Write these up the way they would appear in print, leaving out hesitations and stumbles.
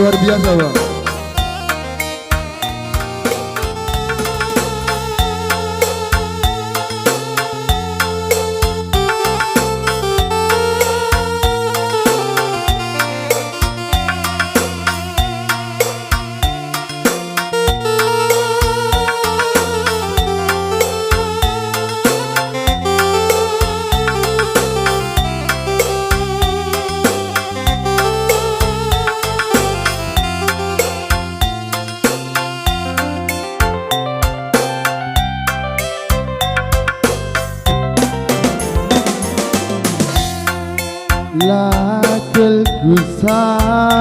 luar biasa bang. Lakel kusangka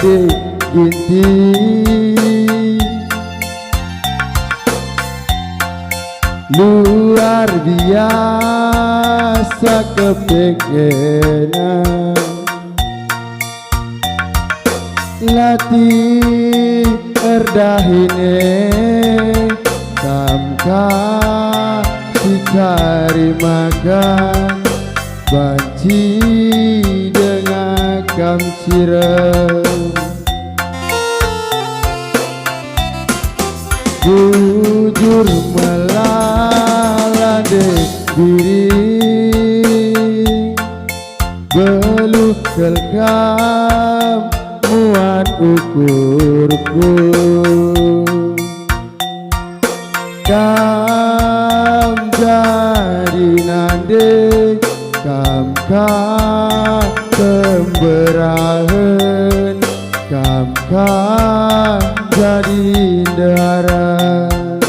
dek ginti luar biasa kepengenan latih erdahine kamka dicari makan banci dengan kamcirem jujur melalade diri beluh kelkam muat ukurku kam jadi nande kamka pemberahan kamka jadi darat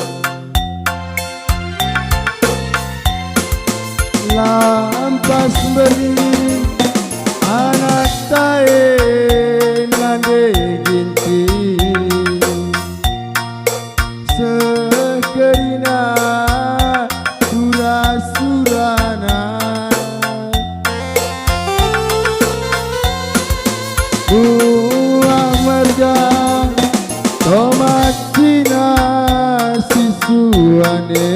lampas beri anak tae nande ginti sekerina surah-surana buah merga tomat cina sisuane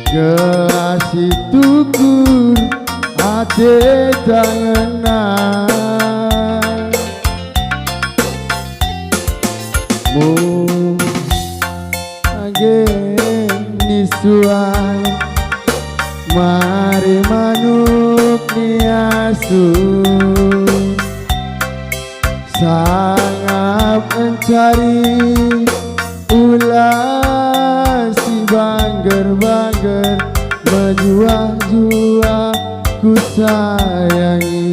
geasi tukur ate tangenan mu agen nisuan mari manuk niasu sangat mencari ulah si bangger-bangger menjual-jual ku sayangi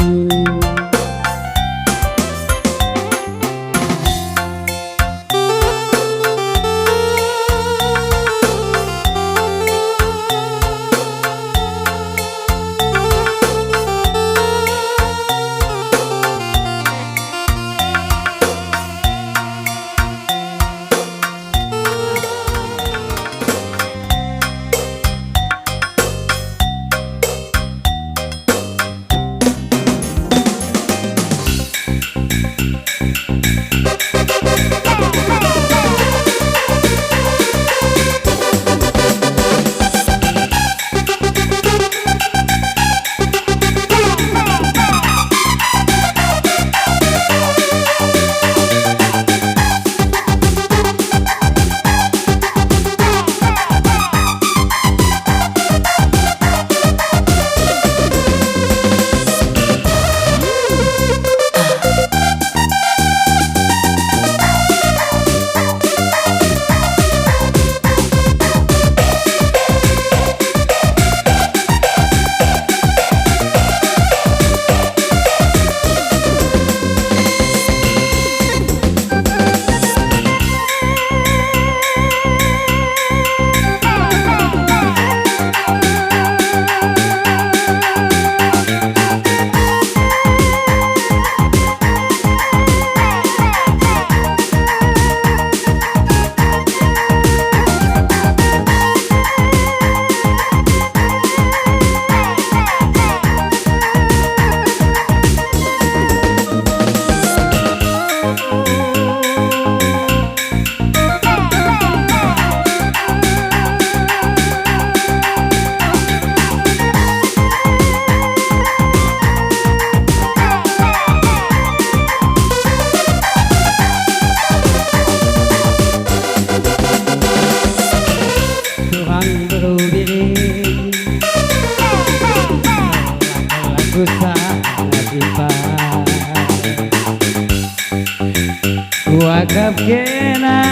Wakaf kena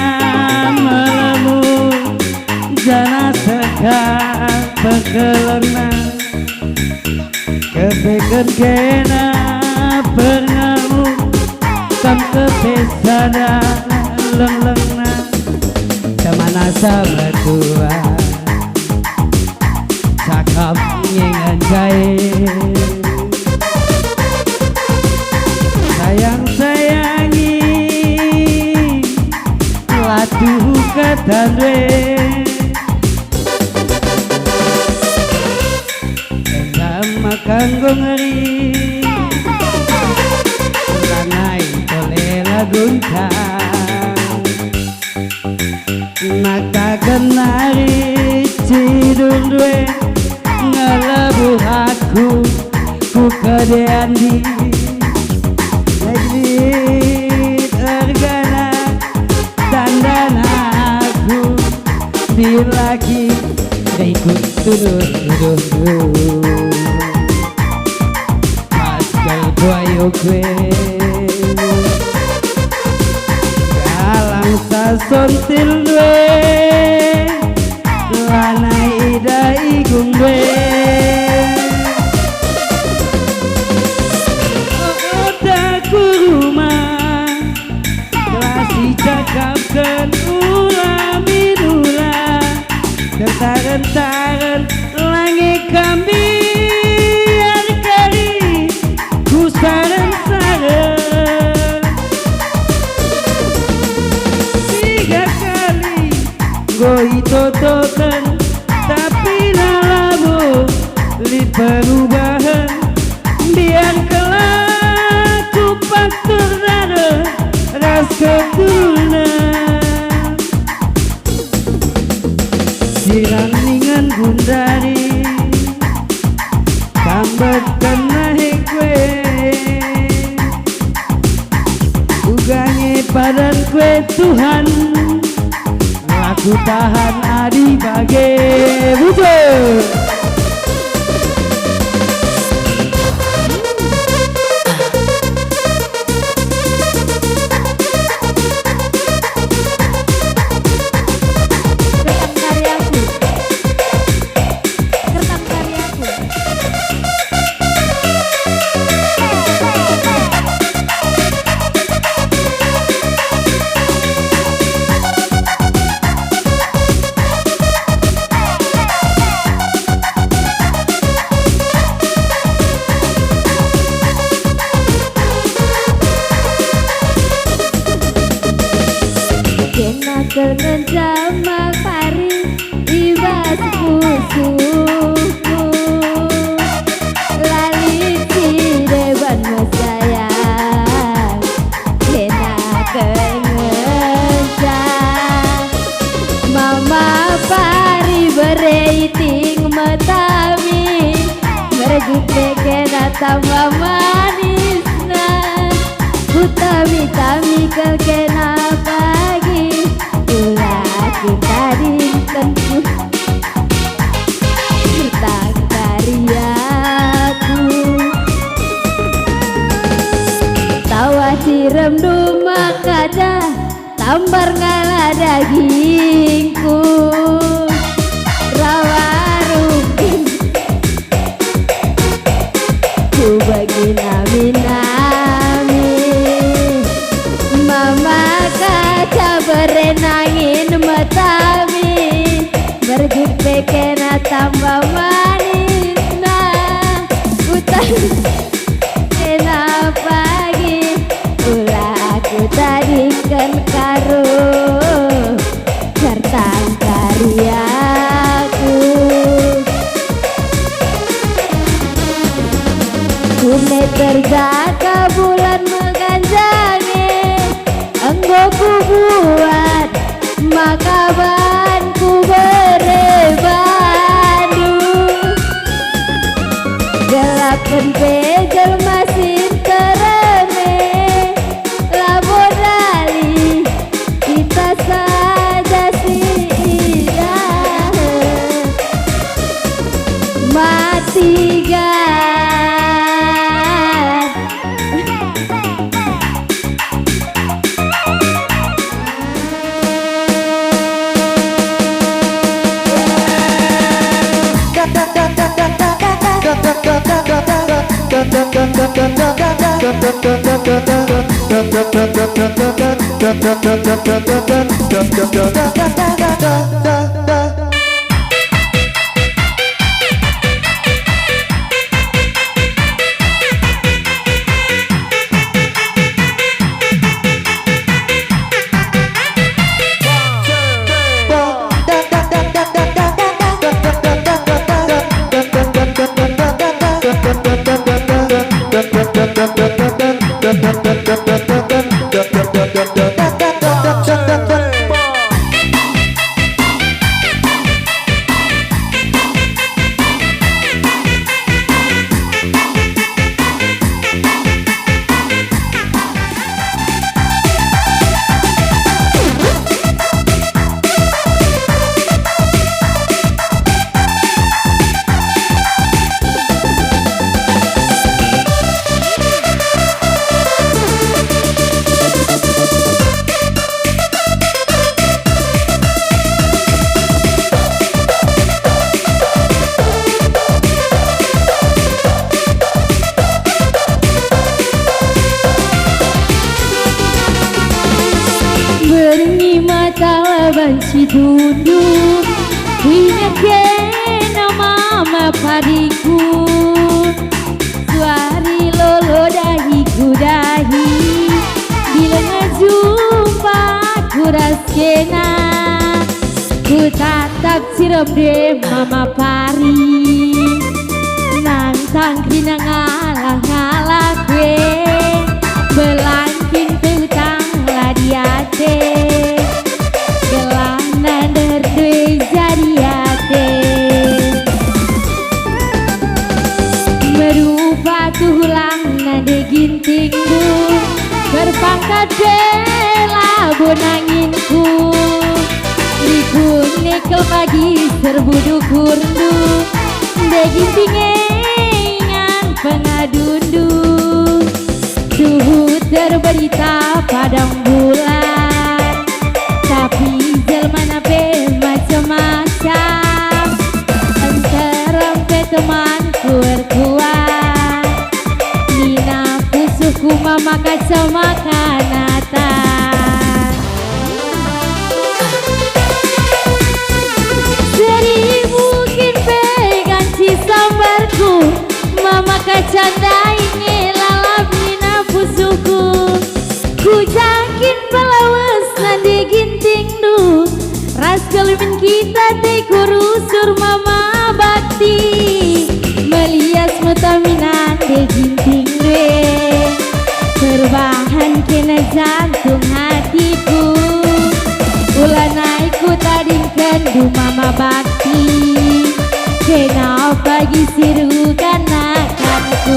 melemu jana sekar pekelena kebeken kena pengamu kam kepesana leng-lengna kemana sama tua cakap nyengan jahit sayang-sayangi latuh katandwe sama kanggo ngeri lanai tole laguntang nakakan nari cidung dwe ngelebu aku ku kedeandi Negeri tergana dandan aku di lagi ikut tuduh pascal buayo kue galang sason tilwe lanai ida igung dwe cakapkan ulah gentaran langit kami kari ku saran-saran 3 kali goi totokan tapi nalamu li perubahan biar kelak ku faktor nada ras keturunan siraningan gundari tambahkan naik kue ugange padan kue Tuhan laku tahan adi bage wujud dengan jamak pari ibas musuhku lali cireban mesayang kena kengencang mama pari bereiting metami merejute kena tambah manisna utami-tami kena pagi kita ringkenku sertang karyaku tawa sirem duma kada tambar ngala dagingku rawa rukin ku bagi nami-nami mama kaca berenangin metami berjupe kena tambah manis nah hutan kena pagi ulah aku tadikan karo sertang karyaku kune terjaga bulan menganjangi enggo ku buat makaban ku berebandu gelapan pejel masih tereme labodali kita saja sidah mati gan Berengi mata laban si duduk ingat kena mama padiku suari lolo dahiku dahi bila ngejumpa ku raskena ku tatap siram de mama pari nantang kina ngalah-ngalah kue belangking teutang ladiate gelana derdui jadiate merupa tulang nade ginting du berpangkat bela bonanginku likung nikel pagi serbu dukurdu de gintingan pengadundu suhu terberita padang bulan tapi jelmana be macam-macam antarem pe temanku berkuat nina pusuhku mama kacamakanatan seribu mungkin pegang cisambarku mama kacandainge lalap nina pusuhku ku jakin palawas nandi ginting du ras kelimin kita te kurusur mama bakti melias mutaminan de ginting due terbahan kena jantung hatiku ulanaiku tadingkan du mama bakti kena bagi siru kanakanku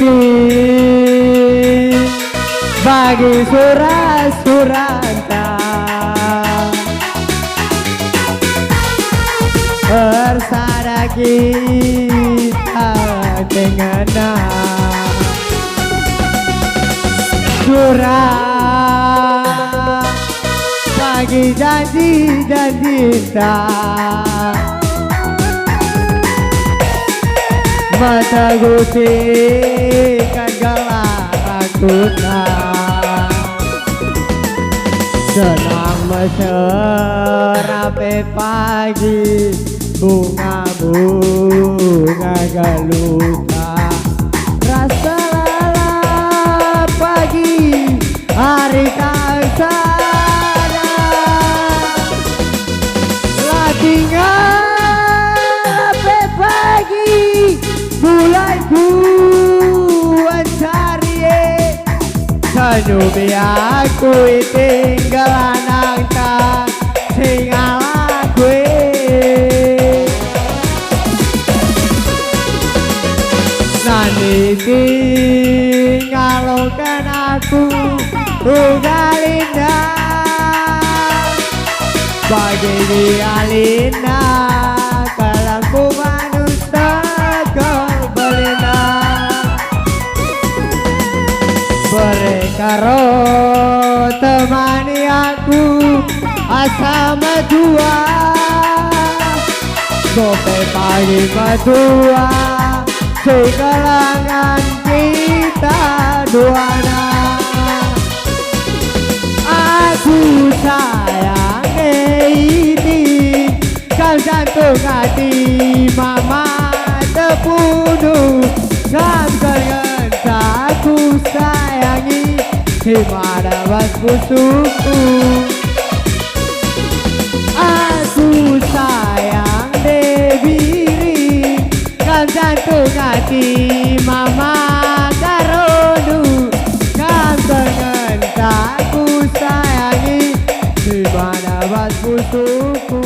Ini bagi surat-suranta bersama kita dengan surat bagi janji dan cinta mata guti kan galak susah. Senang mesra pagi, bunga-bunga geluta. Rasa lelah pagi, hari tak sana. Lah tinggal pagi, mulai ku mencari. Senyum aku tinggal nang tak tinggal aku. Nanti tinggalkan aku Linda, bagi dia Linda, kalangku manusia belinda. Berkaro temani aku asa medua, sampai pagi medua, segelangan kita duana. Aku sayang ini, kau jantung hati mama terbunuh. Kau dengan aku sayangi, di mana busuku. Aku sayang debiri, kau jantung hati mama karonu. Kau dengan aku sayangi, di mana busuku.